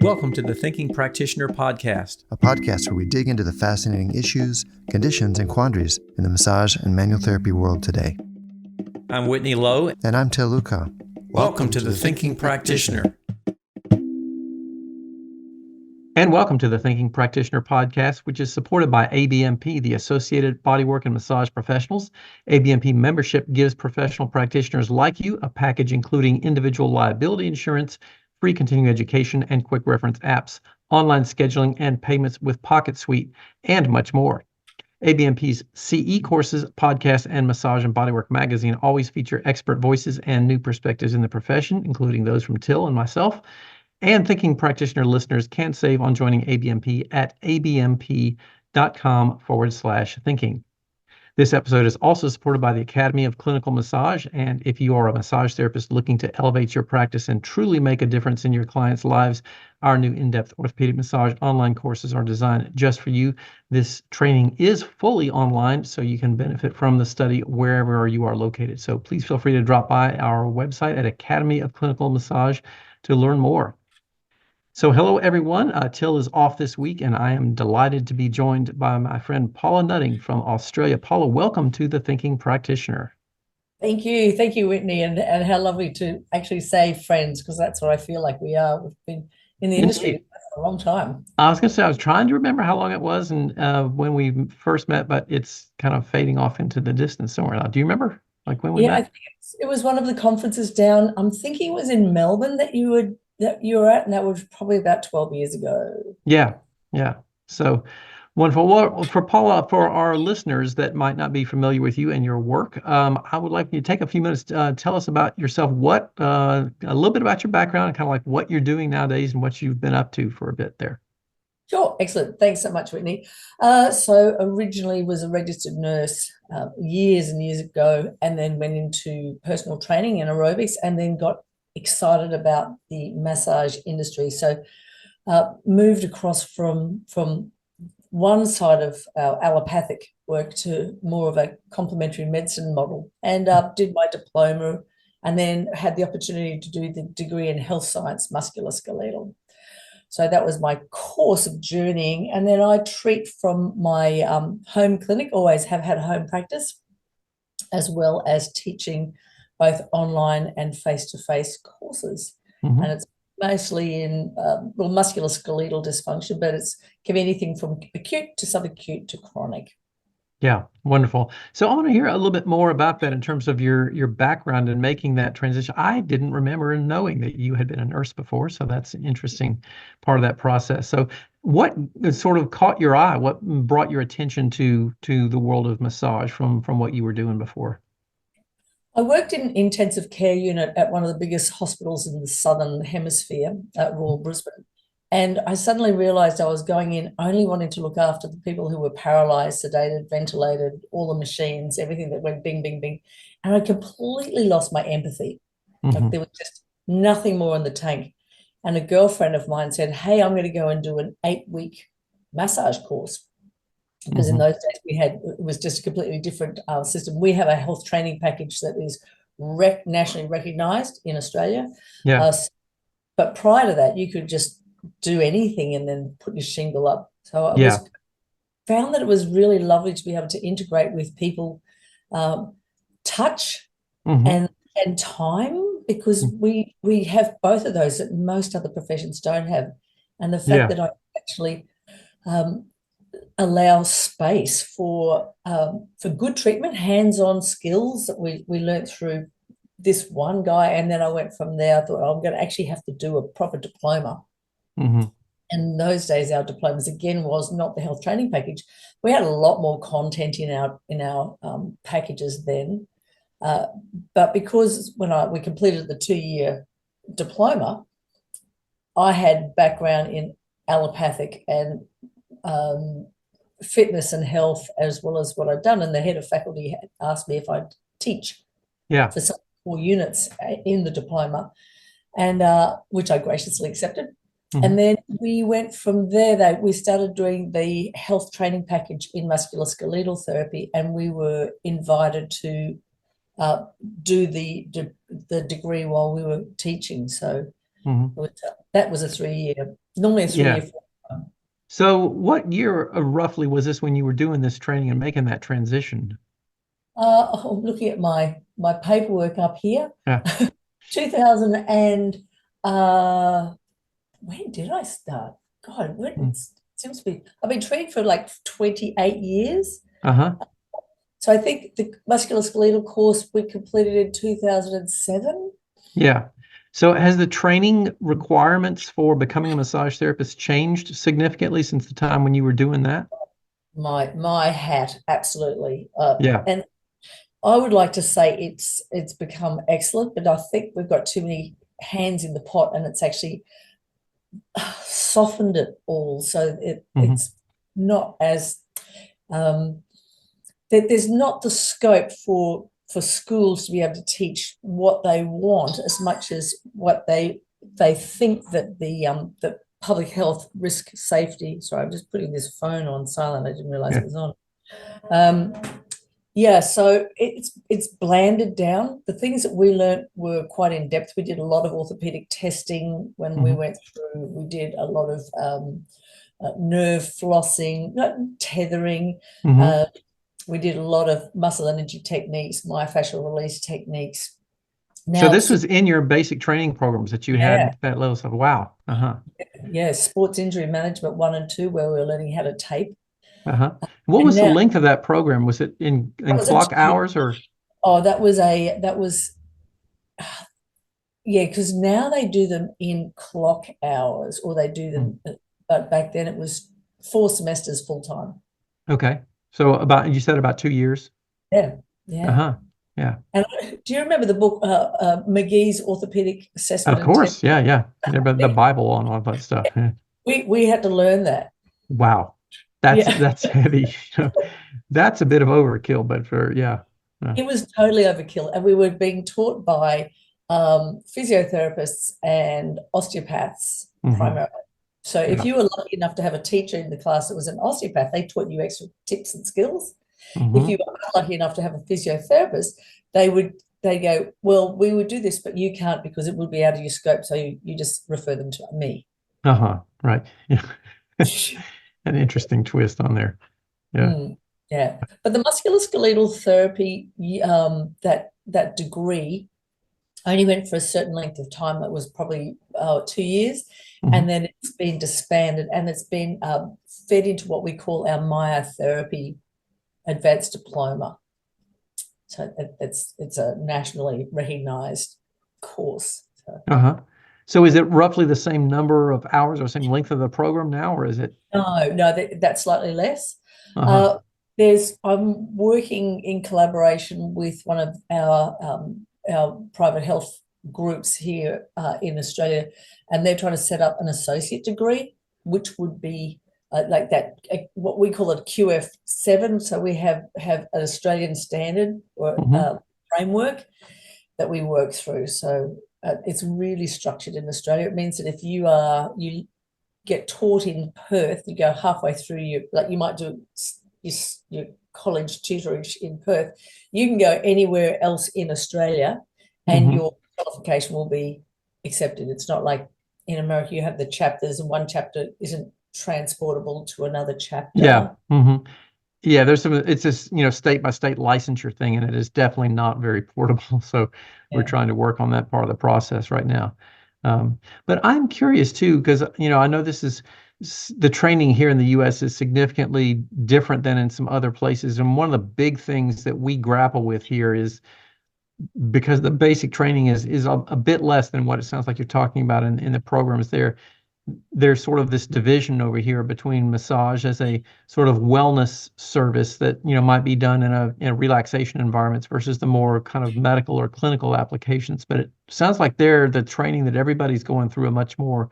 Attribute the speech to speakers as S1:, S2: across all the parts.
S1: Welcome to the Thinking Practitioner Podcast,
S2: a podcast where we dig into the fascinating issues, conditions, and quandaries in the massage and manual therapy world today.
S1: I'm Whitney Lowe.
S2: And I'm Tel Luca.
S1: Welcome to the Thinking Practitioner.
S3: And welcome to the Thinking Practitioner Podcast, which is supported by ABMP, the Associated Bodywork and Massage Professionals. ABMP membership gives professional practitioners like you a package including individual liability insurance, free continuing education and quick reference apps, online scheduling and payments with Pocket Suite, and much more. ABMP's CE courses, podcasts, and Massage and Bodywork magazine always feature expert voices and new perspectives in the profession, including those from Till and myself. And Thinking Practitioner listeners can save on joining ABMP at abmp.com/thinking. This episode is also supported by the Academy of Clinical Massage. And if you are a massage therapist looking to elevate your practice and truly make a difference in your clients' lives, our new in-depth orthopedic massage online courses are designed just for you. This training is fully online, so you can benefit from the study wherever you are located. So please feel free to drop by our website at Academy of Clinical Massage to learn more. So hello, everyone. Till is off this week, and I am delighted to be joined by my friend Paula Nutting from Australia. Paula, welcome to the Thinking Practitioner.
S4: Thank you, Whitney, and how lovely to actually say friends, because that's what I feel like we are. We've been in the industry for a long time.
S3: I was going to say, I was trying to remember how long it was and when we first met, but it's kind of fading off into the distance somewhere now. Do you remember, like when we met?
S4: I think it was one of the conferences down. I'm thinking it was in Melbourne that you were at, and that was probably about 12 years ago.
S3: Yeah. So wonderful. Well, for Paula, for our listeners that might not be familiar with you and your work, I would like you to take a few minutes to tell us about yourself, a little bit about your background, and kind of like what you're doing nowadays and what you've been up to for a bit there.
S4: Sure. Excellent. Thanks so much, Whitney. So originally was a registered nurse years and years ago, and then went into personal training and aerobics, and then got excited about the massage industry. So moved across from one side of our allopathic work to more of a complementary medicine model, and did my diploma, and then had the opportunity to do the degree in health science, musculoskeletal. So that was my course of journeying. And then I treat from my home clinic, always have had a home practice, as well as teaching both online and face-to-face courses. Mm-hmm. And it's mostly in musculoskeletal dysfunction, but it can be anything from acute to subacute to chronic.
S3: Yeah, wonderful. So I want to hear a little bit more about that in terms of your background in making that transition. I didn't remember knowing that you had been a nurse before, so that's an interesting part of that process. So what sort of caught your eye? What brought your attention to the world of massage from what you were doing before?
S4: I worked in intensive care unit at one of the biggest hospitals in the Southern Hemisphere at Royal Brisbane. And I suddenly realized I was going in only wanting to look after the people who were paralyzed, sedated, ventilated, all the machines, everything that went bing, bing, bing. And I completely lost my empathy. Mm-hmm. Like there was just nothing more in the tank. And a girlfriend of mine said, hey, I'm going to go and do an 8-week massage course. Because in those days it was just a completely different system. We have a health training package that is nationally recognized in Australia.
S3: Yeah.
S4: But prior to that, you could just do anything and then put your shingle up. So I found that it was really lovely to be able to integrate with people, touch and time, because we have both of those that most other professions don't have. And the fact that I actually allow space for good treatment, hands-on skills that we learned through this one guy. And then I went from there. I thought, I'm going to actually have to do a proper diploma. Mm-hmm. And in those days, our diplomas, again, was not the health training package. We had a lot more content in our packages then. But because when we completed the 2-year diploma, I had background in allopathic and fitness and health, as well as what I'd done. And the head of faculty had asked me if I'd teach for some 4 units in the diploma, and which I graciously accepted. Mm-hmm. And then we went from there. We started doing the health training package in musculoskeletal therapy, and we were invited to do the degree while we were teaching. So
S3: Mm-hmm.
S4: That was a 3-year, normally a 3-year.
S3: Yeah. So what year roughly was this when you were doing this training and making that transition?
S4: I'm looking at my paperwork up here.
S3: Yeah.
S4: 2000 and when did I start? God, it seems to be. I've been training for like 28 years.
S3: Uh-huh.
S4: So I think the musculoskeletal course we completed in 2007.
S3: Yeah. So has the training requirements for becoming a massage therapist changed significantly since the time when you were doing that?
S4: My hat, absolutely.
S3: Yeah.
S4: And I would like to say it's become excellent, but I think we've got too many hands in the pot, and it's actually softened it all. So it's not as there's not the scope for schools to be able to teach what they want as much as what they think that the public health risk safety. Sorry, I'm just putting this phone on silent. I didn't realize it was on. Yeah, so it's blanded down. The things that we learned were quite in depth. We did a lot of orthopedic testing when we went through. We did a lot of nerve flossing, tethering. We did a lot of muscle energy techniques, myofascial release techniques.
S3: Now, so this was in your basic training programs that you had at that level. So wow.
S4: Yeah, sports injury management 1 and 2, where we were learning how to tape.
S3: What was the length of that program? Was it in clock hours or?
S4: Oh, that was yeah, because now they do them in clock hours, or they do them, but back then it was 4 semesters full time.
S3: Okay. So you said about 2 years?
S4: Yeah.
S3: Yeah.
S4: And do you remember the book, McGee's Orthopedic Assessment?
S3: Of course. Yeah. The Bible on all that stuff.
S4: We had to learn that.
S3: Wow. That's heavy. That's a bit of overkill, but
S4: It was totally overkill. And we were being taught by physiotherapists and osteopaths primarily. So if you were lucky enough to have a teacher in the class that was an osteopath, they taught you extra tips and skills. If you were lucky enough to have a physiotherapist, they go, well, we would do this, but you can't because it would be out of your scope. So you just refer them to me.
S3: Right. An interesting twist on there.
S4: Yeah. But the musculoskeletal therapy, that degree only went for a certain length of time. That was probably 2 years. And then it's been disbanded, and it's been fed into what we call our myotherapy advanced diploma. So it's a nationally recognized course.
S3: So is it roughly the same number of hours or same length of the program now, or is it?
S4: No, that's slightly less. I'm working in collaboration with one of our private health groups here in Australia, and they're trying to set up an associate degree, which would be like that, what we call it QF7. So we have an Australian standard or framework that we work through. So it's really structured in Australia. It means that if you get taught in Perth, you go halfway through you might do your college tutorage in Perth, you can go anywhere else in Australia and your qualification will be accepted. It's not like in America you have the chapters and one chapter isn't transportable to another chapter.
S3: Yeah, there's it's this, state by state licensure thing, and it is definitely not very portable. So we're trying to work on that part of the process right now. But I'm curious too, because, I know the training here in the U.S. is significantly different than in some other places. And one of the big things that we grapple with here is, because the basic training is a bit less than what it sounds like you're talking about in the programs there. There's sort of this division over here between massage as a sort of wellness service that might be done in a relaxation environments versus the more kind of medical or clinical applications. But it sounds like the training that everybody's going through a much more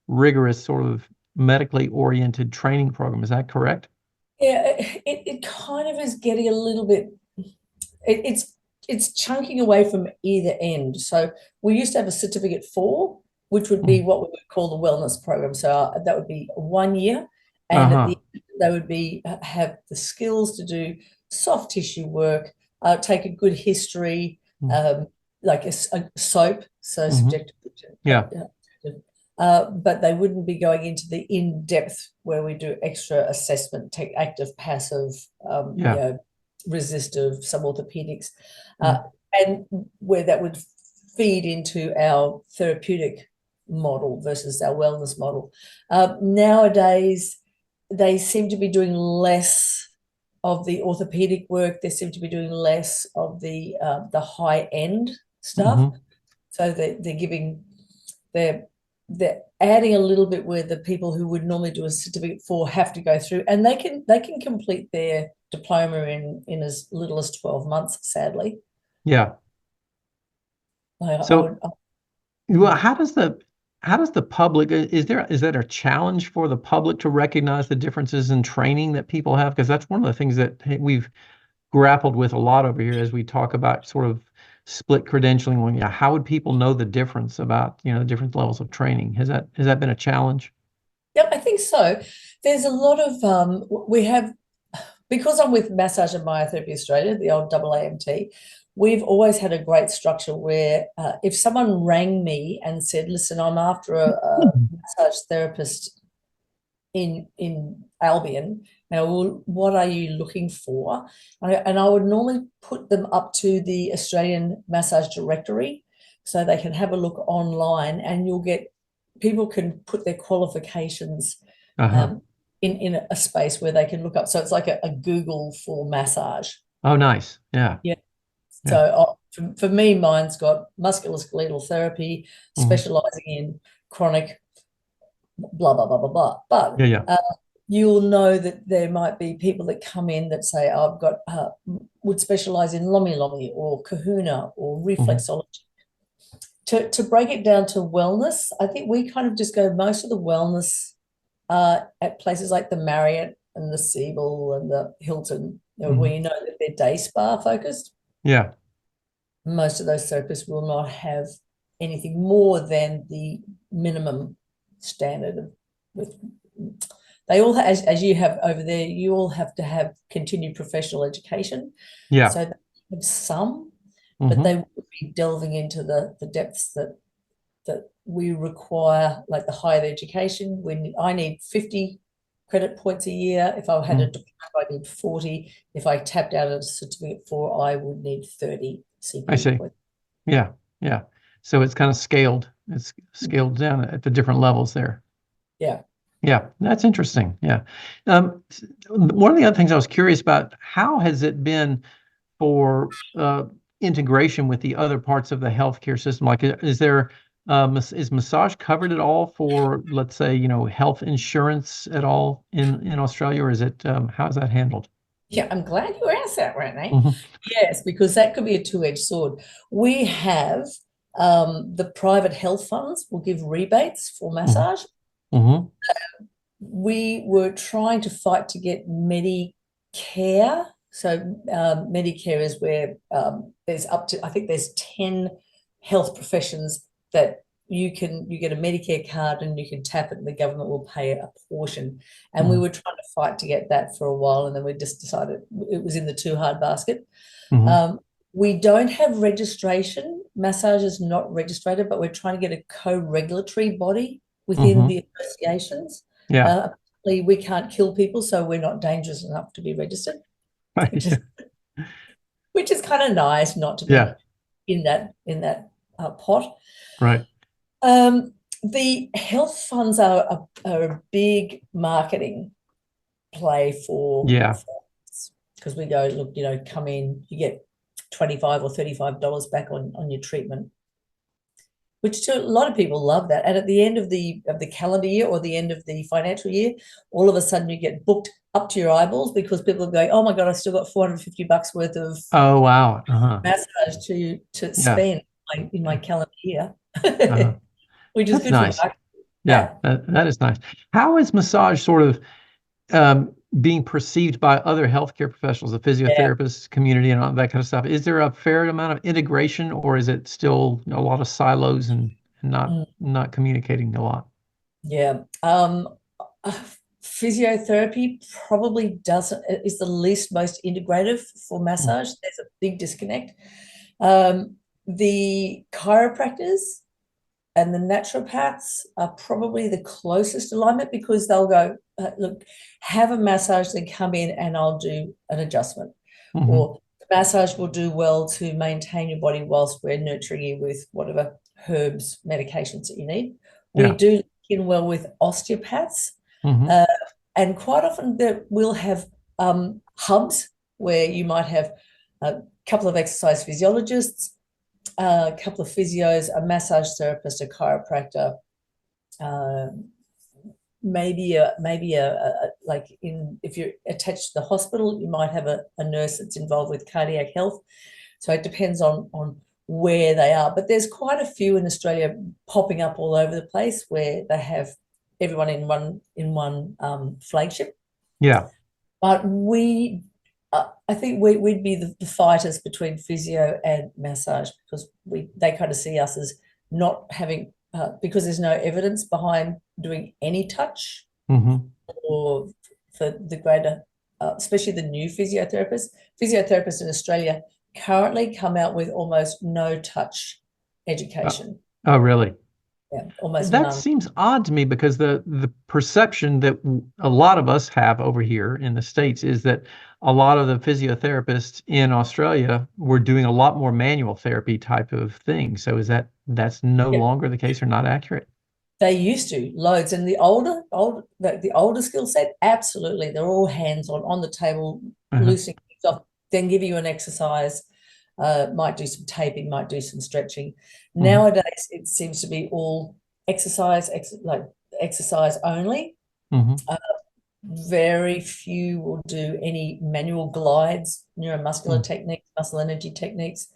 S3: rigorous sort of medically oriented training program. Is that correct?
S4: Yeah, it kind of is getting a little bit. It's chunking away from either end. So we used to have a certificate 4, which would be what we would call the wellness program. So that would be 1 year, and at the end, they would have the skills to do soft tissue work, take a good history, like a SOAP, so subjective but they wouldn't be going into the in-depth where we do extra assessment, take active, passive, resistive, some orthopedics, and where that would feed into our therapeutic model versus our wellness model. Nowadays, they seem to be doing less of the orthopedic work. They seem to be doing less of the high-end stuff. So they're adding a little bit where the people who would normally do a certificate for have to go through, and they can complete their diploma in as little as 12 months, sadly.
S3: Yeah. So, well, how does the public, is that a challenge for the public to recognize the differences in training that people have? Because that's one of the things that we've grappled with a lot over here as we talk about sort of split credentialing. When, how would people know the difference about, the different levels of training? Has that been a challenge?
S4: Yeah, I think so. There's a lot of we have, because I'm with Massage and Myotherapy Australia, the old AAMT, we've always had a great structure where if someone rang me and said, listen, I'm after a massage therapist in Albion, what are you looking for? And I would normally put them up to the Australian Massage Directory so they can have a look online, and people can put their qualifications in a space where they can look up. So it's like a Google for massage.
S3: Oh, nice. Yeah.
S4: Yeah. So for me, mine's got musculoskeletal therapy, specializing in chronic blah, blah, blah, blah, blah. But you'll know that there might be people that come in that say, I've got, would specialize in lomi lomi or kahuna or reflexology. To break it down to wellness, I think we kind of just go most of the wellness at places like the Marriott and the Siebel and the Hilton, where you know that they're day spa focused.
S3: Yeah.
S4: Most of those therapists will not have anything more than the minimum standard they all have, as you have over there, you all have to have continued professional education.
S3: Yeah.
S4: So they have some, but they will be delving into the depths that we require, like the higher education. When I need 50 credit points a year, if I had a diploma, I need 40. If I tapped out a certificate 4, I would need 30 CPE
S3: I see.
S4: points.
S3: Yeah. So it's kind of scaled. It's scaled down at the different levels there. Yeah, that's interesting. Yeah. One of the other things I was curious about, how has it been for integration with the other parts of the healthcare system? Like, is massage covered at all for, let's say, health insurance at all in Australia, or is it, how is that handled?
S4: Yeah, I'm glad you asked that, Whitney. Yes, because that could be a two-edged sword. We have the private health funds will give rebates for massage. We were trying to fight to get Medicare. So Medicare is where there's I think there's 10 health professions that you get a Medicare card and you can tap it and the government will pay a portion. And we were trying to fight to get that for a while, and then we just decided it was in the too hard basket. We don't have registration. Massage is not registered, but we're trying to get a co-regulatory body within the associations. We can't kill people, so we're not dangerous enough to be registered, which is kind of nice not to be in that pot.
S3: Right.
S4: The health funds are a big marketing play for because we go, look, come in, you get $25 or $35 back on your treatment, which to a lot of people love that. And at the end of the calendar year or the end of the financial year, all of a sudden you get booked up to your eyeballs because people are going, oh my God, I've still got $450 worth of massage to spend in my calendar year, which is
S3: That's
S4: good
S3: nice.
S4: for the
S3: market. That is nice. How is massage sort of being perceived by other healthcare professionals, the physiotherapist community and all that kind of stuff? Is there a fair amount of integration, or is it still a lot of silos and not communicating a lot?
S4: Physiotherapy probably is the least most integrative for massage. There's a big disconnect. The chiropractors and the naturopaths are probably the closest alignment, because they'll go, look, have a massage, then come in and I'll do an adjustment.
S3: Mm-hmm.
S4: Or the massage will do well to maintain your body whilst we're nurturing you with whatever herbs, medications that you need. We
S3: Yeah.
S4: do link in well with osteopaths.
S3: Mm-hmm.
S4: And quite often we'll have hubs where you might have a couple of exercise physiologists, a couple of physios, a massage therapist, a chiropractor, maybe like if you're attached to the hospital, you might have a nurse that's involved with cardiac health. So it depends on where they are. But there's quite a few in Australia popping up all over the place where they have everyone in one flagship.
S3: Yeah.
S4: But I think we'd be the fighters between physio and massage, because they kind of see us as not having, because there's no evidence behind doing any touch,
S3: Mm-hmm.
S4: or for the greater, especially the new physiotherapists. Physiotherapists in Australia currently come out with almost no touch education.
S3: Oh, really?
S4: Yeah, almost
S3: That
S4: none.
S3: seems odd to me, because the perception that a lot of us have over here in the States is that a lot of the physiotherapists in Australia were doing a lot more manual therapy type of thing. So that's no
S4: Yeah.
S3: longer the case, or not accurate?
S4: They used to loads, and the older skill set, absolutely, they're all hands on the table,
S3: Uh-huh.
S4: loosening things off, then give you an exercise, might do some taping, might do some stretching.
S3: Mhm.
S4: Nowadays, it seems to be all exercise only.
S3: Mhm.
S4: Very few will do any manual glides, neuromuscular
S3: Mm.
S4: techniques, muscle energy techniques.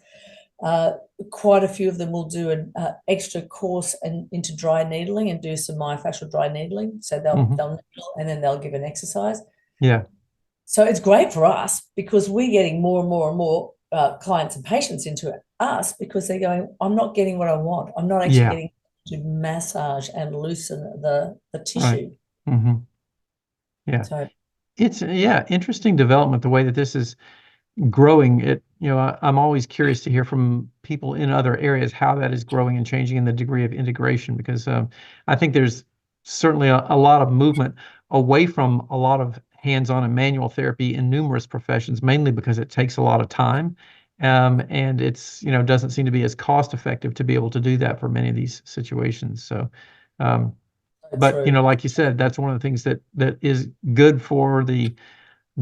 S4: Quite a few of them will do an extra course into dry needling and do some myofascial dry needling. So they'll needle and then they'll give an exercise.
S3: Yeah.
S4: So it's great for us, because we're getting more and more and more clients and patients into us, because they're going, I'm not getting what I want. I'm not actually
S3: Yeah.
S4: getting to massage and loosen the
S3: Right.
S4: tissue.
S3: Mm-hmm. Yeah.
S4: So
S3: It's interesting development, the way that this is growing. I'm always curious to hear from people in other areas how that is growing and changing, and the degree of integration, because I think there's certainly a lot of movement away from a lot of hands-on and manual therapy in numerous professions, mainly because it takes a lot of time, and it's doesn't seem to be as cost effective to be able to do that for many of these situations. So, but
S4: true.
S3: like you said, that's one of the things that is good for the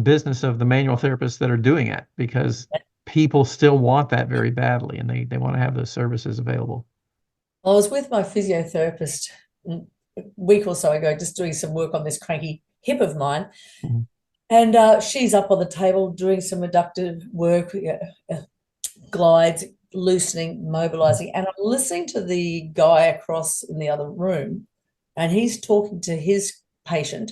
S3: business of the manual therapists that are doing it, because people still want that very badly, and they want to have those services available.
S4: I was with my physiotherapist a week or so ago, just doing some work on this cranky hip of mine.
S3: Mm-hmm.
S4: And she's up on the table doing some adductive work, glides, loosening, mobilizing. And I'm listening to the guy across in the other room, and he's talking to his patient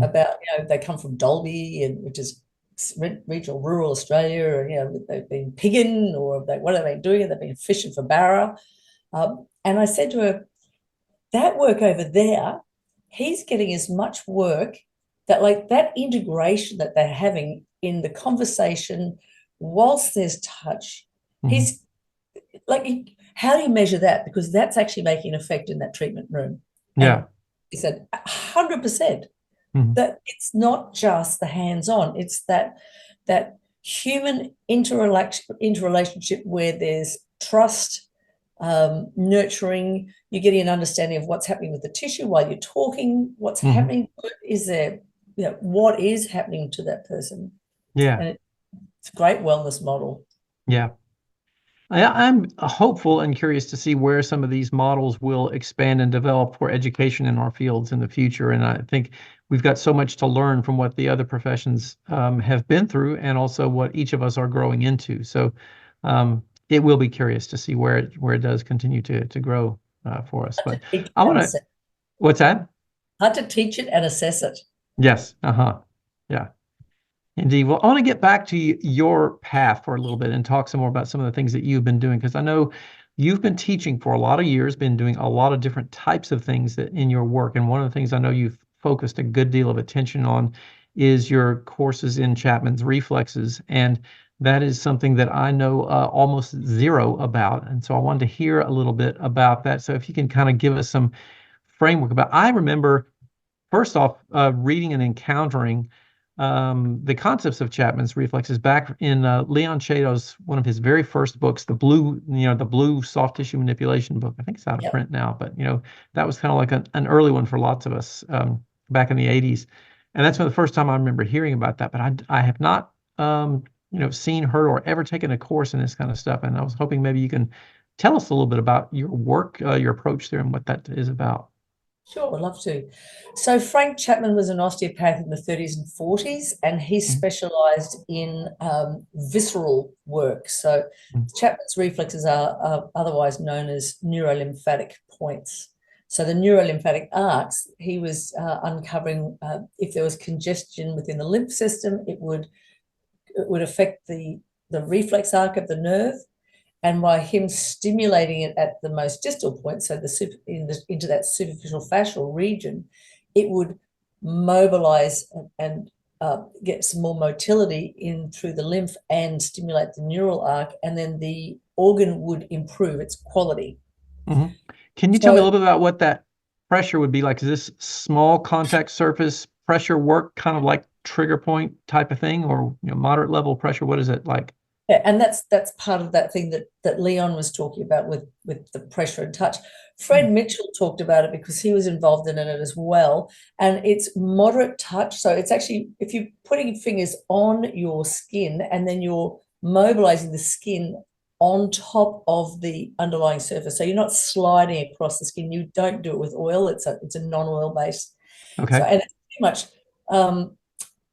S4: about, they come from Dalby, which is regional rural Australia, and they've been pigging, or what have they been doing? They've been fishing for barra. And I said to her, that work over there, he's getting as much work, that integration that they're having in the conversation whilst there's touch. He's like, how do you measure that? Because that's actually making an effect in that treatment room.
S3: Yeah.
S4: And he said 100%. That it's not just the hands-on, it's that human interrelationship where there's trust, nurturing. You're getting an understanding of what's happening with the tissue while you're talking, what's happening, what is happening to that person.
S3: Yeah.
S4: And it's a great wellness model.
S3: Yeah. I'm hopeful and curious to see where some of these models will expand and develop for education in our fields in the future. And I think we've got so much to learn from what the other professions have been through, and also what each of us are growing into. So it will be curious to see where it does continue to grow for us. But I want to. What's that?
S4: Hard to teach it and assess it.
S3: Yes. Yeah. Indeed. Well, I want to get back to your path for a little bit and talk some more about some of the things that you've been doing, because I know you've been teaching for a lot of years, been doing a lot of different types of things that in your work. And one of the things I know you've focused a good deal of attention on is your courses in Chapman's reflexes. And That is something that I know almost zero about. And so I wanted to hear a little bit about that. So if you can kind of give us some framework about, I remember first off, reading and encountering the concepts of Chapman's reflexes back in Leon Chato's one of his very first books, the blue soft tissue manipulation book. I think it's out of
S4: Yep.
S3: print now, but that was kind of like an early one for lots of us back in the 80s. And that's the first time I remember hearing about that. But I have not seen, heard, or ever taken a course in this kind of stuff. And I was hoping maybe you can tell us a little bit about your work, your approach there, and what that is about.
S4: Sure, I'd love to. So Frank Chapman was an osteopath in the 30s and 40s, and he specialized in visceral work. So Chapman's reflexes are otherwise known as neurolymphatic points. So the neurolymphatic arcs, he was uncovering if there was congestion within the lymph system, it would affect the reflex arc of the nerve. And by him stimulating it at the most distal point, so into that superficial fascial region, it would mobilize and get some more motility in through the lymph and stimulate the neural arc, and then the organ would improve its quality.
S3: Mm-hmm. Can you tell me a little bit about what that pressure would be like? Is this small contact surface pressure work, kind of like trigger point type of thing, or moderate level pressure? What is it like?
S4: Yeah, and that's part of that thing that Leon was talking about with the pressure and touch. Fred Mitchell talked about it because he was involved in it as well. And it's moderate touch. So it's actually, if you're putting fingers on your skin and then you're mobilizing the skin on top of the underlying surface. So you're not sliding across the skin. You don't do it with oil. It's a non-oil based.
S3: Okay.
S4: So, and it's pretty much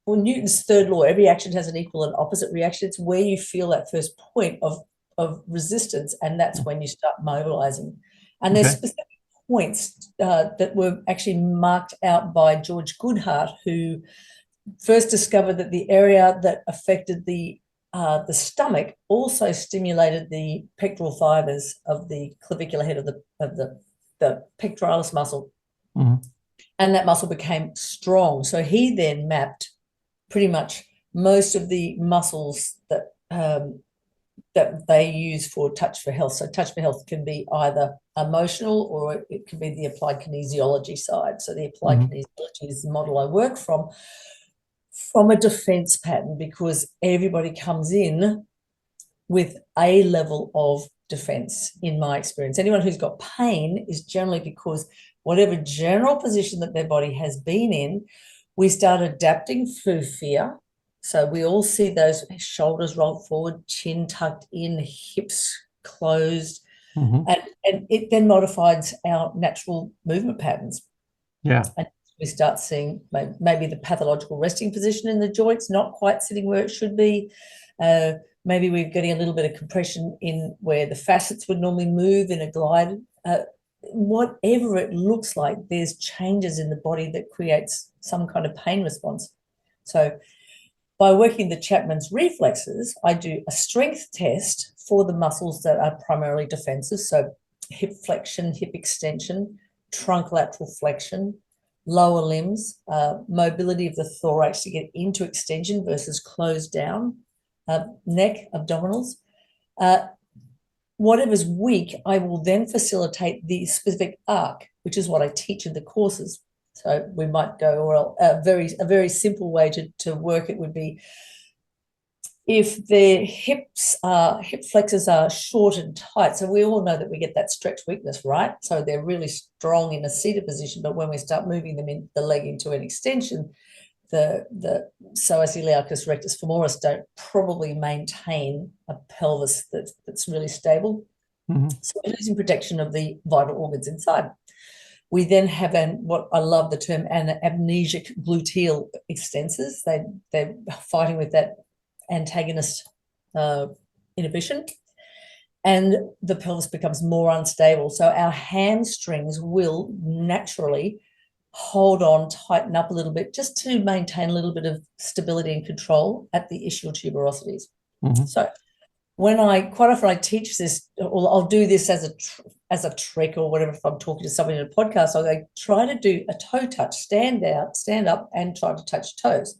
S4: well, Newton's third law, every action has an equal and opposite reaction. It's where you feel that first point of resistance, and that's when you start mobilizing. And there's specific points that were actually marked out by George Goodhart, who first discovered that the area that affected the stomach also stimulated the pectoral fibers of the clavicular head of the pectoralis muscle.
S3: Mm-hmm.
S4: And that muscle became strong. So he then mapped pretty much most of the muscles that they use for Touch for Health. So Touch for Health can be either emotional or it can be the applied kinesiology side. So the applied kinesiology is the model I work from a defense pattern, because everybody comes in with a level of defense, in my experience. Anyone who's got pain is generally because whatever general position that their body has been in, we start adapting through fear. So we all see those shoulders rolled forward, chin tucked in, hips closed, and it then modifies our natural movement patterns.
S3: Yeah.
S4: And we start seeing maybe the pathological resting position in the joints, not quite sitting where it should be. Maybe we're getting a little bit of compression in where the facets would normally move in a glide. Whatever it looks like, there's changes in the body that creates some kind of pain response. So by working the Chapman's reflexes, I do a strength test for the muscles that are primarily defensive. So hip flexion, hip extension, trunk lateral flexion, lower limbs, mobility of the thorax to get into extension versus closed down, neck, abdominals. Whatever's weak, I will then facilitate the specific arc, which is what I teach in the courses. So we might go, well, a very simple way to work it would be, if the hip flexors are short and tight. So we all know that we get that stretch weakness, right? So they're really strong in a seated position, but when we start moving them in the leg into an extension, the psoas iliacus rectus femoris don't probably maintain a pelvis that's really stable. So we're losing protection of the vital organs inside. We then have what I love the term, an amnesic gluteal extensors. They're fighting with that antagonist inhibition, and the pelvis becomes more unstable. So our hamstrings will naturally hold on, tighten up a little bit, just to maintain a little bit of stability and control at the ischial tuberosities. So quite often I teach this, or I'll do this as a trick or whatever. If I'm talking to somebody in a podcast, I'll try to do a toe touch, stand up and try to touch toes.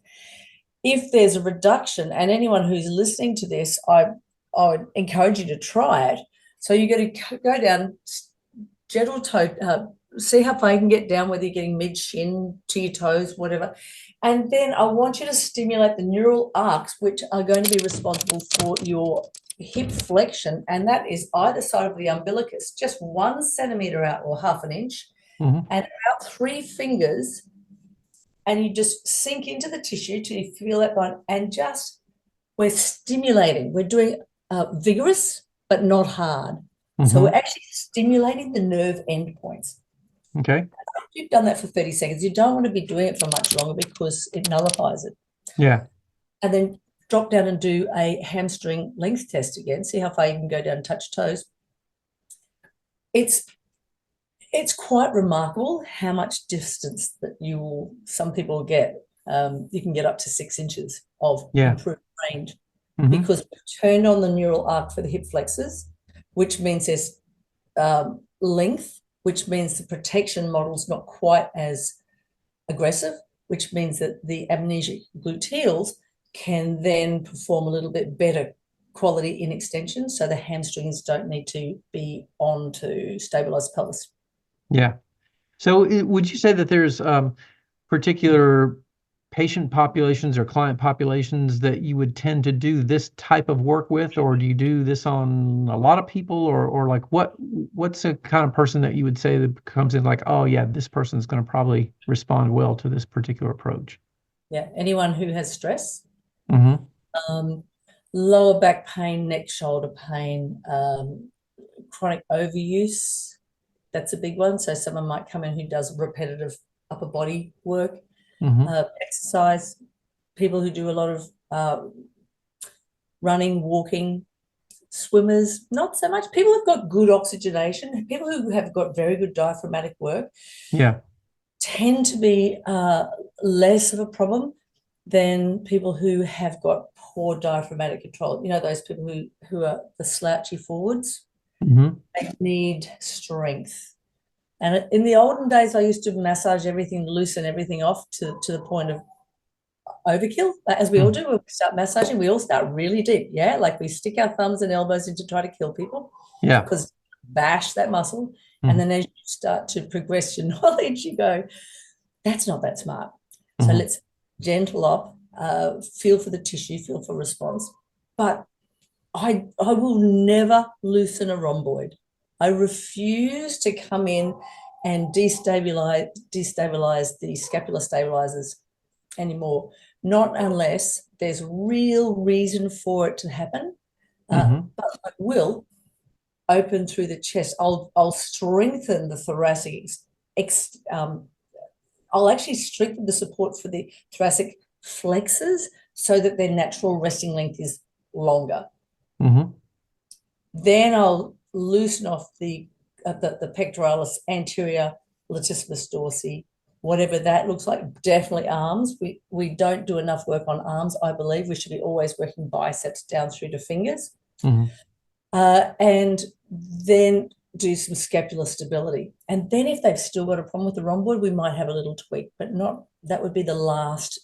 S4: if there's a reduction, and anyone who's listening to this, I would encourage you to try it. So you're going to go down gentle toe, see how far you can get down, whether you're getting mid-shin to your toes, whatever. And then I want you to stimulate the neural arcs, which are going to be responsible for your hip flexion, and that is either side of the umbilicus, just 1 centimeter out or half an inch, and about 3 fingers, and you just sink into the tissue till you feel that bone, and just we're stimulating. We're doing vigorous but not hard. So we're actually stimulating the nerve endpoints.
S3: Okay.
S4: You've done that for 30 seconds. You don't want to be doing it for much longer because it nullifies it.
S3: Yeah.
S4: And then drop down and do a hamstring length test again. See how far you can go down and touch toes. It's quite remarkable how much distance that some people will get. You can get up to 6 inches of improved range because we've turned on the neural arc for the hip flexors, which means there's length, which means the protection model's not quite as aggressive, which means that the amnesic gluteals can then perform a little bit better quality in extension, so the hamstrings don't need to be on to stabilize the pelvis.
S3: Yeah. So would you say that there's particular patient populations or client populations that you would tend to do this type of work with, or do you do this on a lot of people, or like what's a kind of person that you would say that comes in like, oh yeah, this person's going to probably respond well to this particular approach?
S4: Yeah, anyone who has stress, lower back pain, neck, shoulder pain, chronic overuse, that's a big one. So someone might come in who does repetitive upper body work, exercise, people who do a lot of running, walking, swimmers, not so much. People who've got good oxygenation, people who have got very good diaphragmatic work, tend to be less of a problem than people who have got poor diaphragmatic control. You know, those people who are the slouchy forwards, they need strength. And in the olden days, I used to massage everything, loosen everything off to the point of overkill, as we all do. When we start massaging, we all start really deep, like we stick our thumbs and elbows in to try to kill people, because bash that muscle. And then as you start to progress your knowledge, you go, that's not that smart. So let's gentle up, feel for the tissue, feel for response. But I will never loosen a rhomboid. I refuse to come in and destabilize the scapular stabilizers anymore, not unless there's real reason for it to happen. But I will open through the chest. I'll strengthen the thoracic. I'll actually strengthen the support for the thoracic flexors so that their natural resting length is longer. Then I'll loosen off the pectoralis anterior, latissimus dorsi, whatever that looks like. Definitely arms. We don't do enough work on arms, I believe. We should be always working biceps down through to fingers. And then do some scapular stability. And then if they've still got a problem with the rhomboid, we might have a little tweak, but that would be the last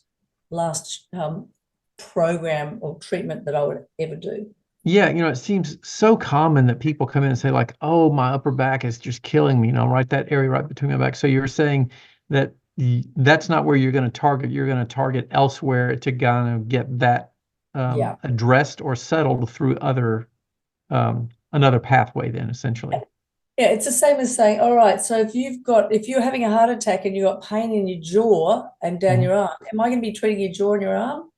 S4: program or treatment that I would ever do.
S3: Yeah, it seems so common that people come in and say like, oh, my upper back is just killing me, right, that area right between my back. So you're saying that that's not where you're going to target. You're going to target elsewhere to kind of get that addressed or settled through another pathway then, essentially.
S4: Yeah, it's the same as saying, all right, so if you're having a heart attack and you've got pain in your jaw and down your arm, am I going to be treating your jaw and your arm?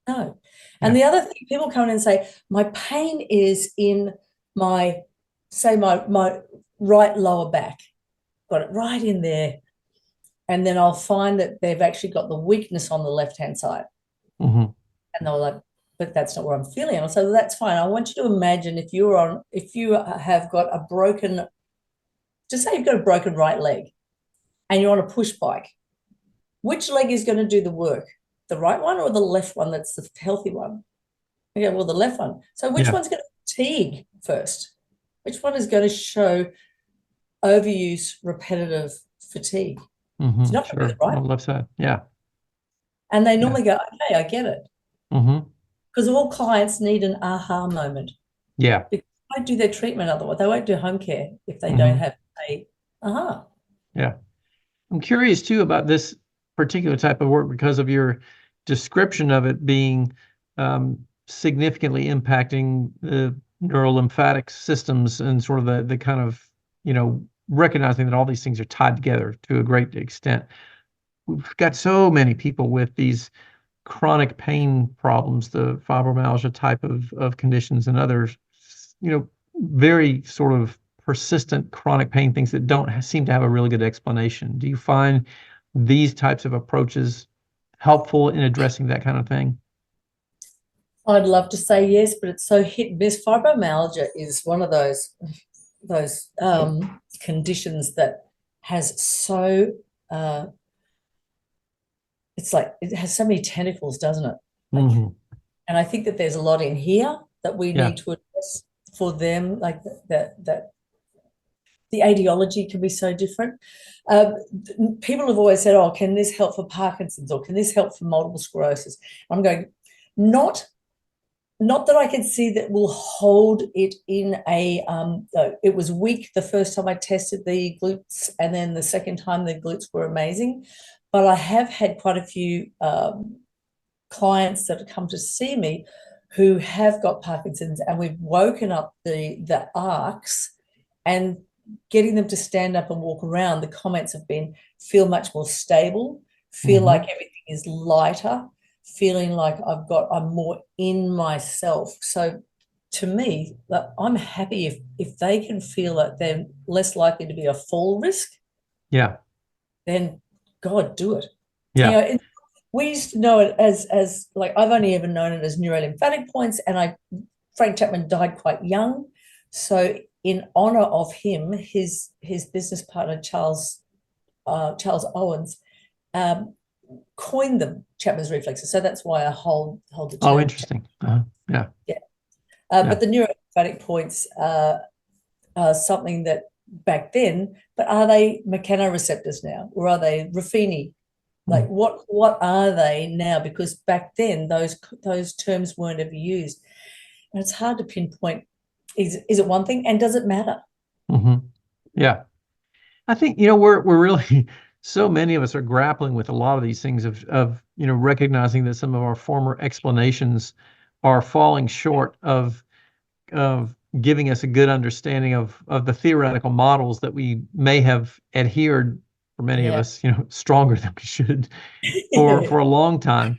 S4: No. And the other thing, people come in and say, my pain is in my right lower back. Got it right in there. And then I'll find that they've actually got the weakness on the left-hand side. And they're like, but that's not where I'm feeling it. So that's fine. I want you to imagine if you have got a broken, just say you've got a broken right leg and you're on a push bike, which leg is going to do the work? The right one or the left one that's the healthy one? Okay, well, the left one. So which one's going to fatigue first? Which one is going to show overuse, repetitive fatigue? It's not going to be the right.
S3: On the left side, yeah.
S4: And they normally go, okay, I get it.
S3: Mm-hmm.
S4: Because all clients need an aha moment.
S3: Yeah.
S4: Because they won't do their treatment otherwise. They won't do home care if they
S3: Mm-hmm.
S4: don't have a aha.
S3: Yeah. I'm curious too about this particular type of work because of your description of it being significantly impacting the neurolymphatic systems and sort of the kind of, recognizing that all these things are tied together to a great extent. We've got so many people with these chronic pain problems, the fibromyalgia type of conditions and others, very sort of persistent chronic pain things that don't seem to have a really good explanation. Do you find these types of approaches helpful in addressing that kind of thing?
S4: I'd love to say yes, but it's so hit and miss. Fibromyalgia is one of those conditions that has so it's like it has so many tentacles, doesn't it?
S3: Mm-hmm.
S4: And I think that there's a lot in here that we
S3: Yeah.
S4: need to address for them, like that the etiology can be so different. People have always said, oh, can this help for Parkinson's or can this help for multiple sclerosis? I'm going, not that I can see that will hold it in a, it was weak the first time I tested the glutes, and then the second time the glutes were amazing. But I have had quite a few clients that have come to see me who have got Parkinson's, and we've woken up the arcs, and getting them to stand up and walk around, the comments have been, feel much more stable, feel like everything is lighter, feeling like I'm more in myself. So to me, I'm happy if they can feel that they're less likely to be a fall risk.
S3: Yeah.
S4: Then God, do it.
S3: Yeah.
S4: We used to know it as like, I've only ever known it as neurolymphatic points, and Frank Chapman died quite young. So in honor of him, his business partner, Charles Owens, coined them Chapman's reflexes. So that's why I hold the term.
S3: Oh, interesting. Yeah.
S4: But the neurolymphatic points are something that back then, but are they mechanoreceptors now, or are they Ruffini? Like what are they now? Because back then those terms weren't ever used, and it's hard to pinpoint. Is it one thing, and does it matter?
S3: Mm-hmm. Yeah. I think, we're really, so many of us are grappling with a lot of these things of recognizing that some of our former explanations are falling short of giving us a good understanding of the theoretical models that we may have adhered, for many of us, stronger than we should for a long time.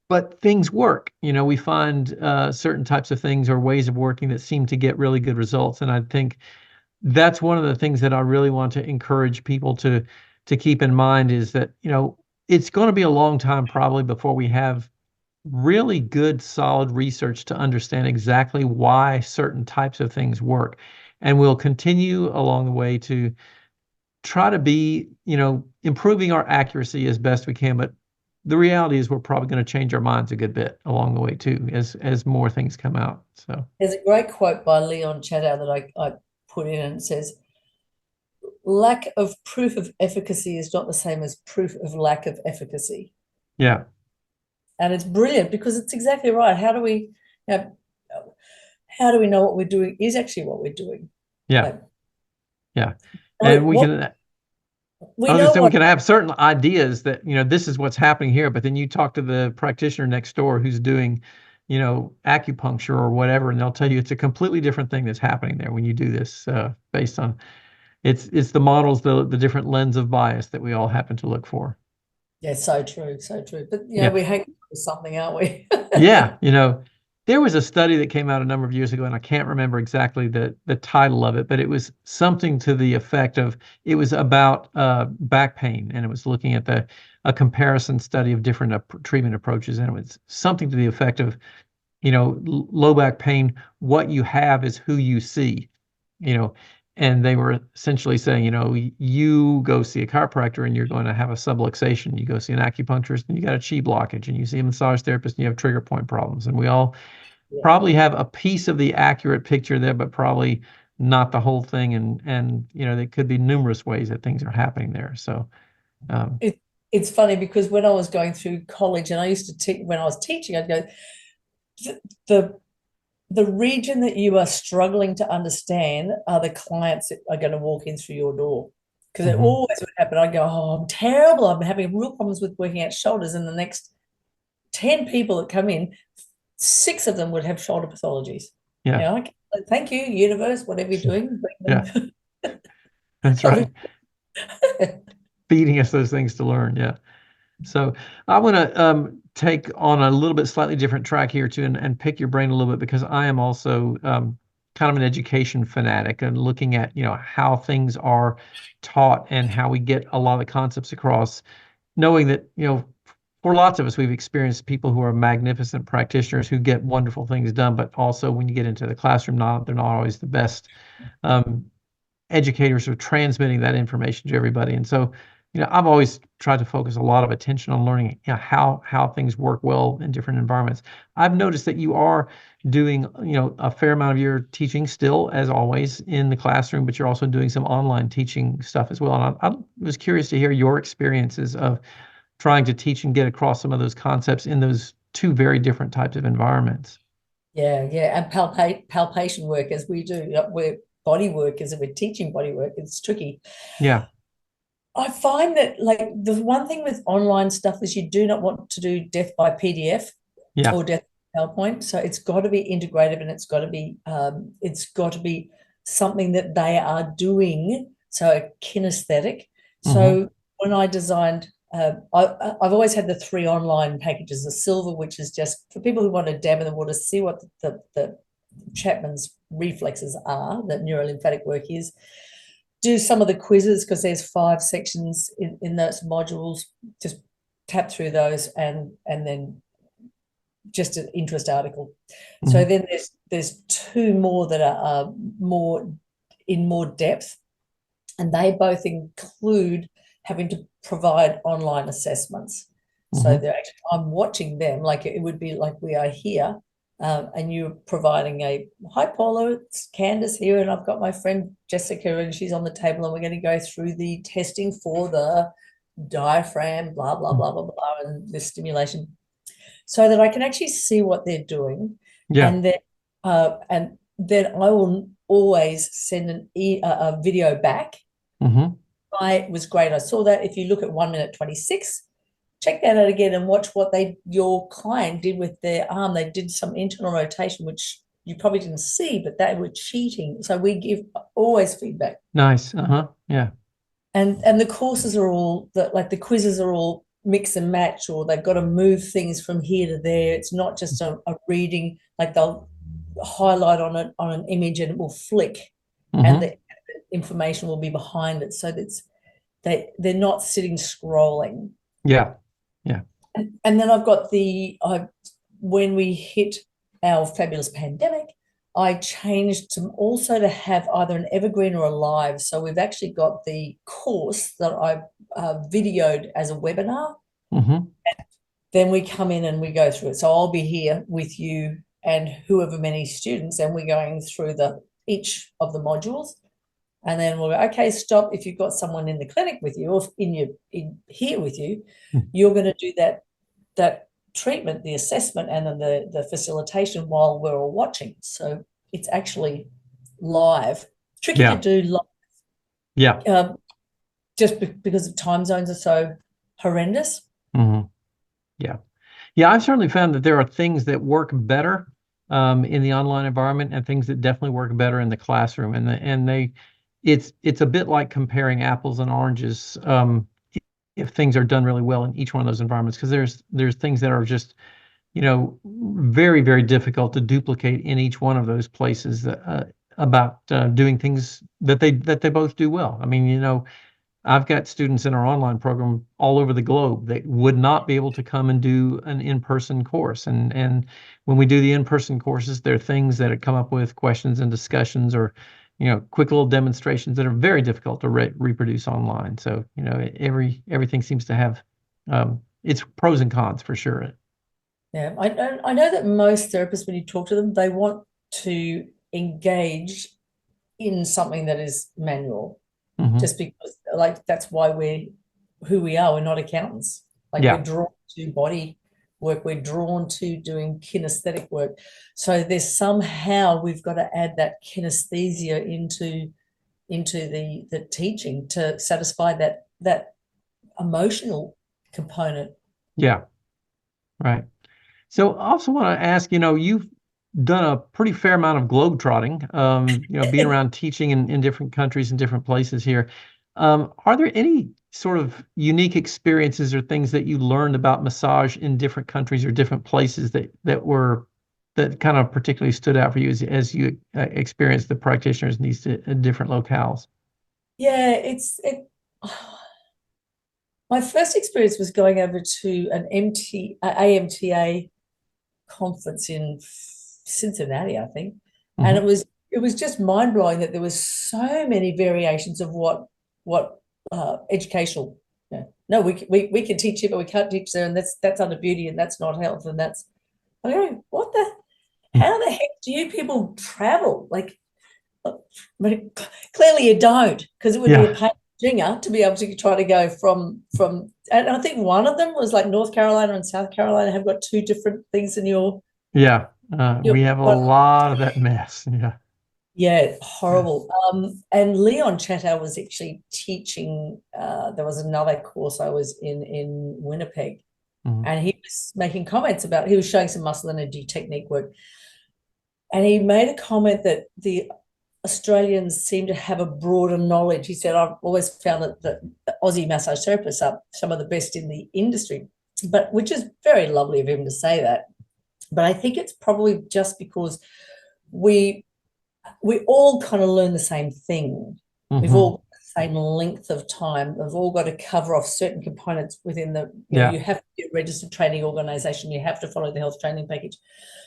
S3: But things work. We find certain types of things or ways of working that seem to get really good results. And I think that's one of the things that I really want to encourage people to keep in mind is that, it's going to be a long time probably before we have really good, solid research to understand exactly why certain types of things work. And we'll continue along the way to try to be, improving our accuracy as best we can. But the reality is we're probably going to change our minds a good bit along the way too, as more things come out. So
S4: there's a great quote by Leon Chadow that I put in, and it says, lack of proof of efficacy is not the same as proof of lack of efficacy.
S3: Yeah.
S4: And it's brilliant because it's exactly right. How do we know what we're doing is actually what we're doing?
S3: Yeah. And we can have certain ideas that, this is what's happening here, but then you talk to the practitioner next door who's doing, acupuncture or whatever, and they'll tell you it's a completely different thing that's happening there when you do this, based on it's the models, the different lens of bias that we all happen to look for.
S4: Yeah, so true. But we hang with something, aren't we?
S3: Yeah, there was a study that came out a number of years ago, and I can't remember exactly the title of it, but it was something to the effect of, it was about back pain, and it was looking at a comparison study of different treatment approaches, and it was something to the effect of, low back pain, what you have is who you see, and they were essentially saying, you go see a chiropractor and you're going to have a subluxation. You go see an acupuncturist and you got a chi blockage, and you see a massage therapist and you have trigger point problems. And we all probably have a piece of the accurate picture there, but probably not the whole thing. And there could be numerous ways that things are happening there. So
S4: it's funny because when I was going through college and I used to teach, when I was teaching, I'd go, the the region that you are struggling to understand are the clients that are going to walk in through your door. Because it always would happen. I'd go, oh, I'm terrible. I'm having real problems with working out shoulders. And the next 10 people that come in, 6 of them would have shoulder pathologies.
S3: Yeah.
S4: You know, like, thank you, universe, whatever you're doing.
S3: Yeah. That's right. Feeding us those things to learn. Yeah. So I want to take on a little bit slightly different track here too, and pick your brain a little bit, because I am also kind of an education fanatic and looking at, how things are taught and how we get a lot of the concepts across, knowing that, for lots of us, we've experienced people who are magnificent practitioners who get wonderful things done, but also when you get into the classroom, they're not always the best educators are transmitting that information to everybody. And so, I've always tried to focus a lot of attention on learning, how things work well in different environments. I've noticed that you are doing, a fair amount of your teaching still, as always, in the classroom, but you're also doing some online teaching stuff as well. And I was curious to hear your experiences of trying to teach and get across some of those concepts in those 2 very different types of environments.
S4: Yeah, and palpation work as we do. We're body workers and we're teaching body work. It's tricky.
S3: Yeah.
S4: I find that, like, the one thing with online stuff is you do not want to do death by PDF or death by PowerPoint. So it's got to be integrative, and it's got to be something that they are doing. So kinesthetic. So when I designed, I've always had the 3 online packages: the silver, which is just for people who want to dab in the water, see what the Chapman's reflexes are, that neurolymphatic work is. Do some of the quizzes, because there's 5 sections in those modules. Just tap through those and then just an interest article. So then there's 2 more that are more depth, and they both include having to provide online assessments. So they're actually, I'm watching them like it would be like we are here. And you're providing hi Paula, it's Candace here, and I've got my friend Jessica, and she's on the table, and we're going to go through the testing for the diaphragm, blah, blah, blah, blah, blah, and the stimulation, so that I can actually see what they're doing.
S3: Yeah.
S4: And then I will always send a video back. It was great. I saw that. If you look at 1 minute 26, check that out again and watch what your client did with their arm. They did some internal rotation, which you probably didn't see, but they were cheating. So we give always feedback.
S3: Nice. Yeah.
S4: And the courses are all the quizzes are all mix and match, or they've got to move things from here to there. It's not just a reading, like they'll highlight on an image and it will flick, and the information will be behind it. So they're not sitting scrolling.
S3: Yeah.
S4: And then I've got when we hit our fabulous pandemic, I changed to have either an evergreen or a live. So we've actually got the course that I videoed as a webinar. Then we come in and we go through it. So I'll be here with you and whoever many students, and we're going through each of the modules. And then we'll go, okay, stop. If you've got someone in the clinic with you, or in here with you, you're going to do that treatment, the assessment, and then the facilitation while we're all watching. So it's actually live. Tricky to do live.
S3: Yeah.
S4: Just because the time zones are so horrendous.
S3: Yeah, I've certainly found that there are things that work better in the online environment, and things that definitely work better in the classroom. It's a bit like comparing apples and oranges. If things are done really well in each one of those environments, because there's things that are just, very, very difficult to duplicate in each one of those places about doing things that they both do well. I mean, I've got students in our online program all over the globe that would not be able to come and do an in-person course. And when we do the in-person courses, there are things that come up with questions and discussions, or quick little demonstrations that are very difficult to reproduce online. So, everything seems to have its pros and cons for sure.
S4: Yeah, I know that most therapists, when you talk to them, they want to engage in something that is manual, just because, like, that's why who we are. We're not accountants. Like
S3: Yeah.
S4: we're drawn to body work. We're drawn to doing kinesthetic work. So there's somehow we've got to add that kinesthesia into the teaching to satisfy that emotional component.
S3: Yeah. Right. So I also want to ask, you've done a pretty fair amount of globetrotting, being around teaching in different countries and different places here. Are there any sort of unique experiences or things that you learned about massage in different countries or different places that kind of particularly stood out for you as you experienced the practitioners in these different locales?
S4: Yeah, my first experience was going over to an AMTA conference in Cincinnati, I think.
S3: Mm-hmm.
S4: And it was just mind-blowing that there was so many variations of what educational. No, we can teach here, but we can't teach there, and that's under beauty, and that's not health, and that's. I go, how the heck do you people travel? Like, but clearly you don't, because it would be a pain jinger to be able to try to go from. And I think one of them was like North Carolina and South Carolina have got two different things in your.
S3: Yeah, we have a lot of that mess. Yeah.
S4: Yeah, horrible. And Leon Chattow was actually teaching. There was another course I was in Winnipeg, and he was making comments about. He was showing some muscle energy technique work, and he made a comment that the Australians seem to have a broader knowledge. He said, "I've always found that the Aussie massage therapists are some of the best in the industry," but which is very lovely of him to say that. But I think it's probably just because we all kind of learn the same thing. We've all got the same length of time. We've all got to cover off certain components within you have to be a registered training organisation. You have to follow the health training package.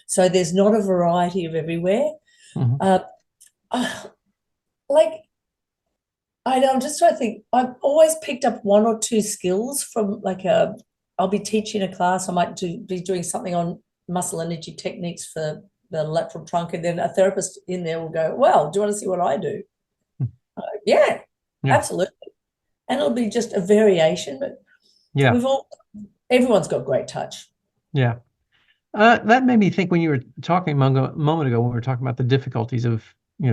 S4: So there's not a variety of everywhere. I'm just trying to think. I've always picked up one or two skills from I'll be teaching a class. I might be doing something on muscle energy techniques for the lateral trunk, and then a therapist in there will go, "Well, do you want to see what I do?" Yeah, absolutely. And it'll be just a variation, but everyone's got great touch.
S3: Yeah. That made me think when you were talking a moment ago, when we were talking about the difficulties of,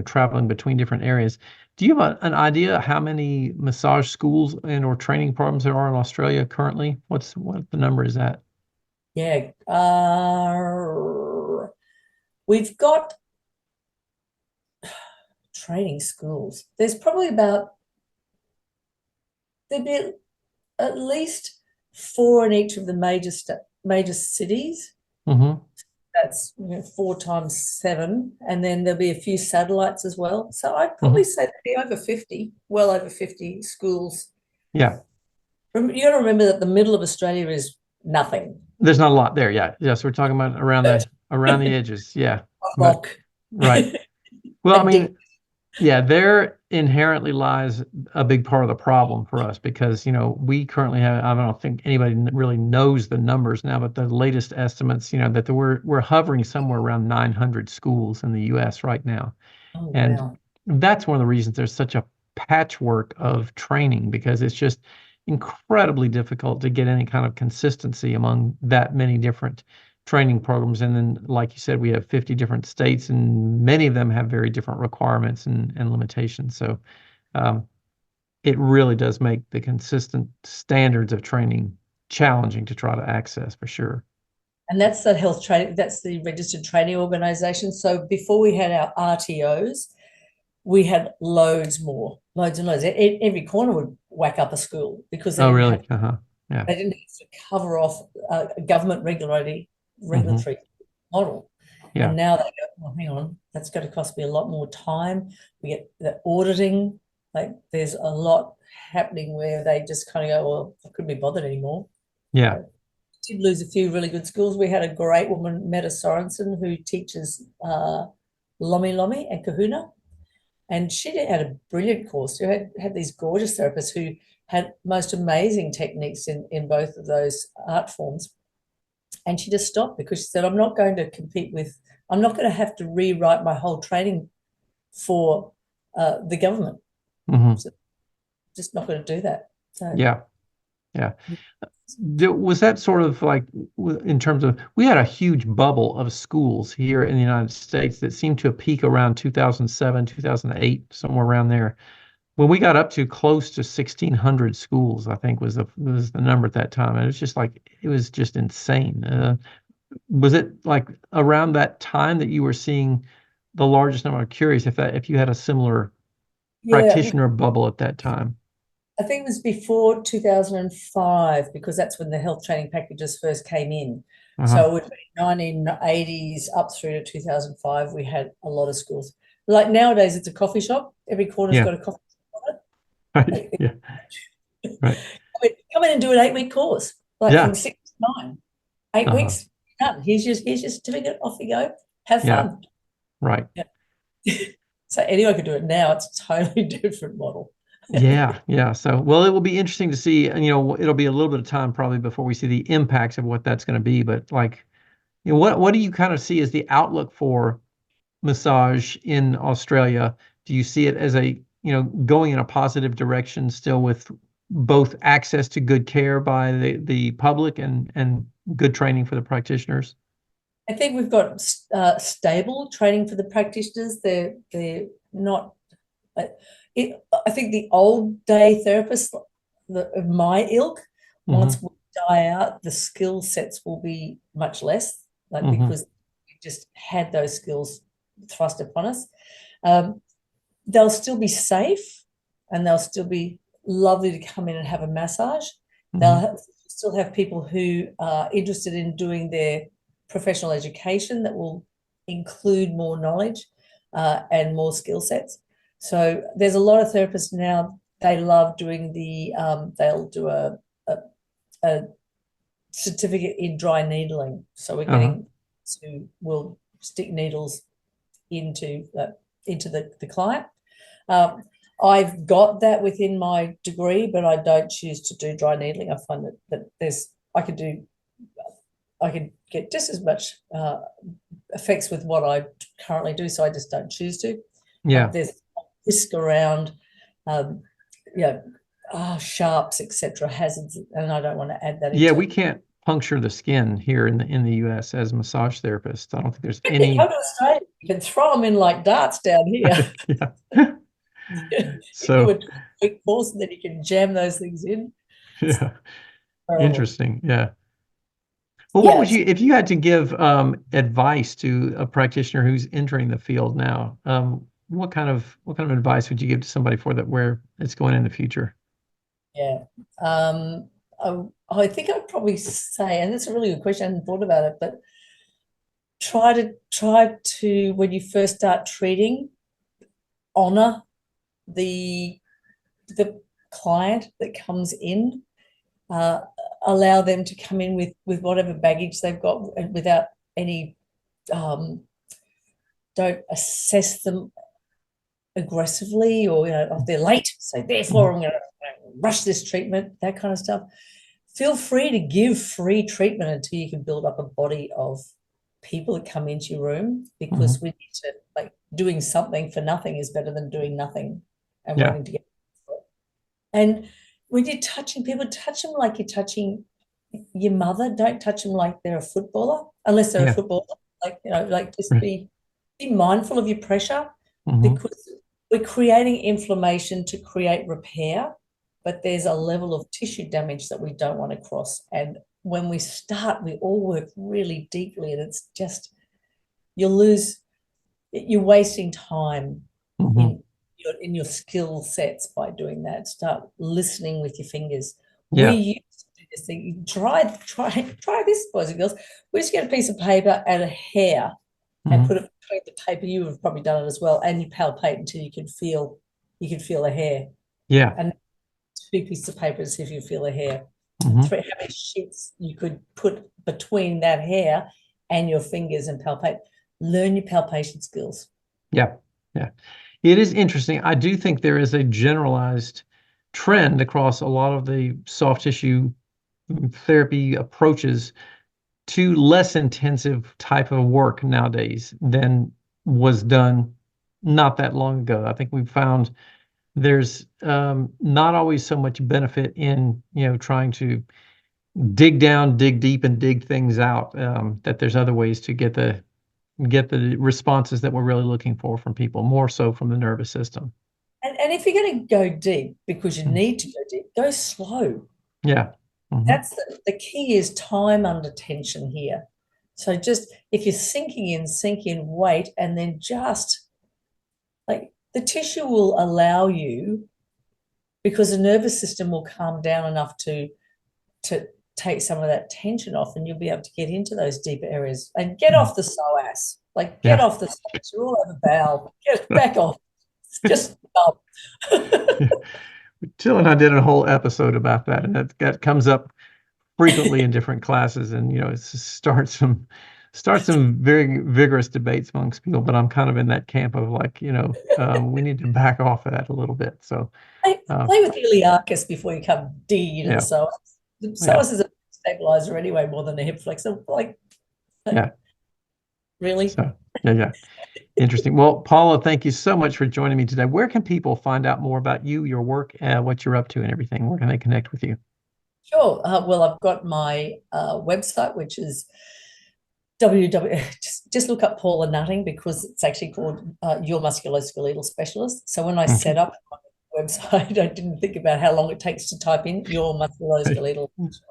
S3: traveling between different areas. Do you have an idea how many massage schools and or training programs there are in Australia currently? What the number is at?
S4: Yeah. We've got training schools. There's probably there'd be at least 4 in each of the major cities. That's 4 times 7, and then there'll be a few satellites as well. So I'd probably say there'd be well over 50 schools.
S3: Yeah.
S4: You got to remember that the middle of Australia is nothing.
S3: There's not a lot there. Yeah. Yes, we're talking about around the edges. Yeah.
S4: Rock.
S3: Right. Well, I mean, yeah, there inherently lies a big part of the problem for us because, we currently have, I don't think anybody really knows the numbers now, but the latest estimates, that we're hovering somewhere around 900 schools in the US right now.
S4: Oh,
S3: and
S4: wow.
S3: That's one of the reasons there's such a patchwork of training, because it's just incredibly difficult to get any kind of consistency among that many different training programs. And then, like you said, we have 50 different states, and many of them have very different requirements and limitations. So it really does make the consistent standards of training challenging to try to access, for sure.
S4: And that's the health training, that's the registered training organisation. So before we had our RTOs, we had loads and loads. Every corner would whack up a school because they
S3: really?
S4: They didn't have to cover off a government regulatory model.
S3: Yeah.
S4: And now they go, well, hang on, that's going to cost me a lot more time. We get the auditing. Like there's a lot happening where they just kind of go, well, I couldn't be bothered anymore.
S3: Yeah.
S4: Did lose a few really good schools. We had a great woman, Meta Sorensen, who teaches Lomi Lomi and Kahuna. And she had a brilliant course. She had these gorgeous therapists who had most amazing techniques in both of those art forms. And she just stopped because she said, I'm not going to have to rewrite my whole training for the government. So just not going to do that. So
S3: yeah. Yeah. Was that sort of like in terms of, we had a huge bubble of schools here in the United States that seemed to peak around 2007, 2008, somewhere around there. When we got up to close to 1,600 schools, I think was the number at that time. And it was just like, it was just insane. Was it like around that time that you were seeing the largest number? I'm curious if you had a similar practitioner bubble at that time.
S4: I think it was before 2005 because that's when the health training packages first came in. So it would be 1980s up through to 2005. We had a lot of schools. Like nowadays, it's a coffee shop. Every corner's got a coffee shop on it.
S3: Right. Yeah. Right.
S4: Come in and do an 8-week course, like from 6 to 9. 8 weeks, done. Here's your certificate. Off you go. Have fun.
S3: Right.
S4: Yeah. So anyone could do it now. It's a totally different model.
S3: Yeah. So, well, it will be interesting to see, and it'll be a little bit of time probably before we see the impacts of what that's going to be. But like, what do you kind of see as the outlook for massage in Australia? Do you see it as going in a positive direction still, with both access to good care by the public and good training for the practitioners?
S4: I think we've got stable training for the practitioners. They're not. I think the old day therapists of my ilk, once we die out, the skill sets will be much less, because we just had those skills thrust upon us. They'll still be safe, and they'll still be lovely to come in and have a massage. They'll still have people who are interested in doing their professional education that will include more knowledge and more skill sets. So there's a lot of therapists now, they love doing they'll do a certificate in dry needling. So we're getting will stick needles into the client. I've got that within my degree, but I don't choose to do dry needling. I find that I could get just as much effects with what I currently do, so I just don't choose to.
S3: Yeah.
S4: There's risk around, sharps, etc., hazards, and I don't want to add that.
S3: Yeah, we can't puncture the skin here in the U.S. as massage therapists. I don't think there's any.
S4: Come to Australia, you can throw them in like darts down here.
S3: So
S4: do a quick course, and then you can jam those things in.
S3: Yeah. Interesting. Yeah. Well, what would you, if you had to give advice to a practitioner who's entering the field now, what kind of advice would you give to somebody for that, where it's going in the future?
S4: Yeah. I think I'd probably say, and that's a really good question, I hadn't thought about it, but try to when you first start treating, honor the client that comes in. Allow them to come in with whatever baggage they've got, and without any, don't assess them aggressively, or if they're late, so therefore I'm going to rush this treatment, that kind of stuff. Feel free to give free treatment until you can build up a body of people that come into your room, because we need to, doing something for nothing is better than doing nothing and wanting to get it. And when you're touching people, touch them like you're touching your mother. Don't touch them like they're a footballer, unless they're a footballer. Just be mindful of your pressure, because we're creating inflammation to create repair, but there's a level of tissue damage that we don't want to cross. And when we start, we all work really deeply, and it's just, you're wasting time in your skill sets by doing that. Start listening with your fingers. We used to do this thing. Try this, boys and girls. We just get a piece of paper and a hair and put it between the paper. You have probably done it as well, and you palpate until you can feel a hair. Yeah. And 2 pieces of paper to see if you feel a hair. 3, how many sheets you could put between that hair and your fingers and palpate. Learn your palpation skills. Yeah.
S3: It is interesting. I do think there is a generalized trend across a lot of the soft tissue therapy approaches to less intensive type of work nowadays than was done not that long ago. I think we've found there's not always so much benefit in, trying to dig down, dig deep, and dig things out. That there's other ways to get the responses that we're really looking for from people, more so from the nervous system.
S4: And if you're going to go deep because you
S3: Mm.
S4: need to go deep, go slow.
S3: Yeah. Mhm.
S4: That's the key is time under tension here. So just if you're sinking in, sink in, wait, and then just like the tissue will allow you, because the nervous system will calm down enough to take some of that tension off, and you'll be able to get into those deeper areas and get off the psoas. Like get off the psoas. You're all over bowel. Get back off. Just stop.
S3: Jill and I did a whole episode about that, and that comes up frequently in different classes, and it starts some very vigorous debates amongst people. But I'm kind of in that camp of like, we need to back off of that a little bit. So
S4: play with iliacus before you come digging into the psoas. The psoas is a stabilizer anyway, more than a hip flexor. Really?
S3: So, yeah. Interesting. Well, Paula, thank you so much for joining me today. Where can people find out more about you, your work, what you're up to, and everything? Where can they connect with you?
S4: Sure. Well, I've got my website, which is just look up Paula Nutting, because it's actually called Your Musculoskeletal Specialist. So when I set up my website, I didn't think about how long it takes to type in Your Musculoskeletal Specialist.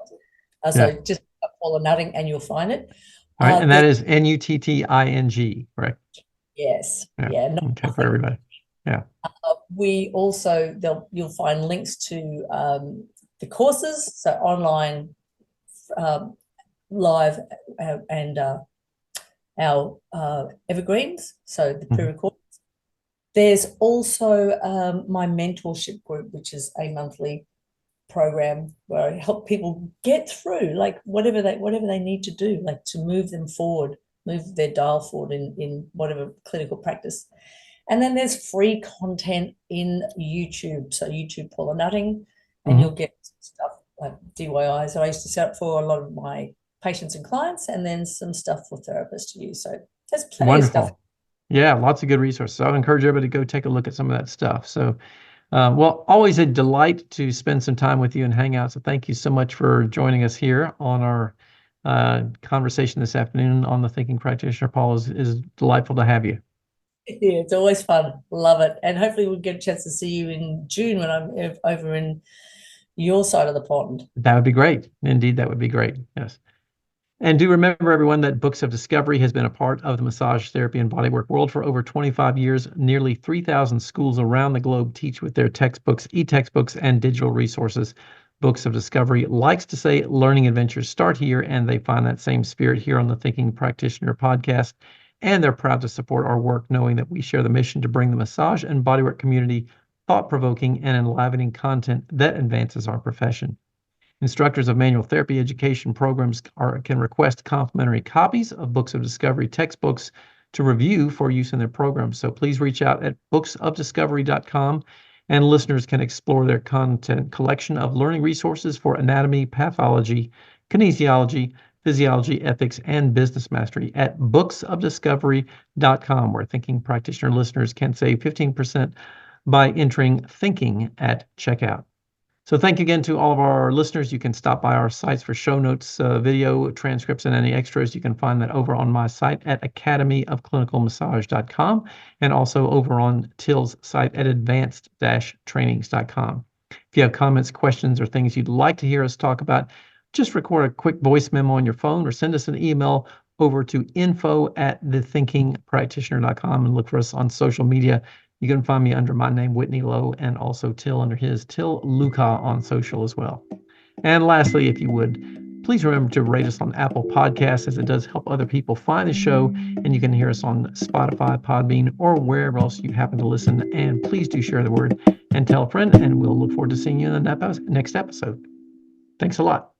S4: So just look up Paula Nutting and you'll find it.
S3: All right, and that is Nutting, correct?
S4: Yes.
S3: Yeah. Okay, for everybody. Yeah.
S4: We also, you'll find links to the courses, so online, live, and our evergreens, so the pre-recordings. There's also my mentorship group, which is a monthly program where I help people get through like whatever they need to do, like to move them forward, move their dial forward in whatever clinical practice. And then there's free content in YouTube. So YouTube Paula Nutting, and you'll get stuff like DIYs I used to set up for a lot of my patients and clients, and then some stuff for therapists to use. So there's plenty of stuff.
S3: Yeah, lots of good resources. So I would encourage everybody to go take a look at some of that stuff. So, well, always a delight to spend some time with you and hang out. So thank you so much for joining us here on our conversation this afternoon on the Thinking Practitioner. Paul, is delightful to have you.
S4: Yeah, it's always fun. Love it. And hopefully we'll get a chance to see you in June when I'm over in your side of the pond.
S3: That would be great. Indeed, that would be great. Yes. And do remember, everyone, that Books of Discovery has been a part of the massage therapy and bodywork world for over 25 years. Nearly 3,000 schools around the globe teach with their textbooks, e-textbooks, and digital resources. Books of Discovery likes to say learning adventures start here, and they find that same spirit here on the Thinking Practitioner podcast. And they're proud to support our work, knowing that we share the mission to bring the massage and bodywork community thought-provoking and enlivening content that advances our profession. Instructors of manual therapy education programs can request complimentary copies of Books of Discovery textbooks to review for use in their programs. So please reach out at booksofdiscovery.com, and listeners can explore their content collection of learning resources for anatomy, pathology, kinesiology, physiology, ethics, and business mastery at booksofdiscovery.com, where Thinking Practitioner listeners can save 15% by entering Thinking at checkout. So thank you again to all of our listeners. You can stop by our sites for show notes, video transcripts, and any extras. You can find that over on my site at academyofclinicalmassage.com, and also over on Till's site at advanced-trainings.com. If you have comments, questions, or things you'd like to hear us talk about, just record a quick voice memo on your phone or send us an email over to info@thethinkingpractitioner.com, and look for us on social media. You can find me under my name, Whitney Lowe, and also Till under his, Till Luca, on social as well. And lastly, if you would, please remember to rate us on Apple Podcasts, as it does help other people find the show, and you can hear us on Spotify, Podbean, or wherever else you happen to listen. And please do share the word and tell a friend, and we'll look forward to seeing you in the next episode. Thanks a lot.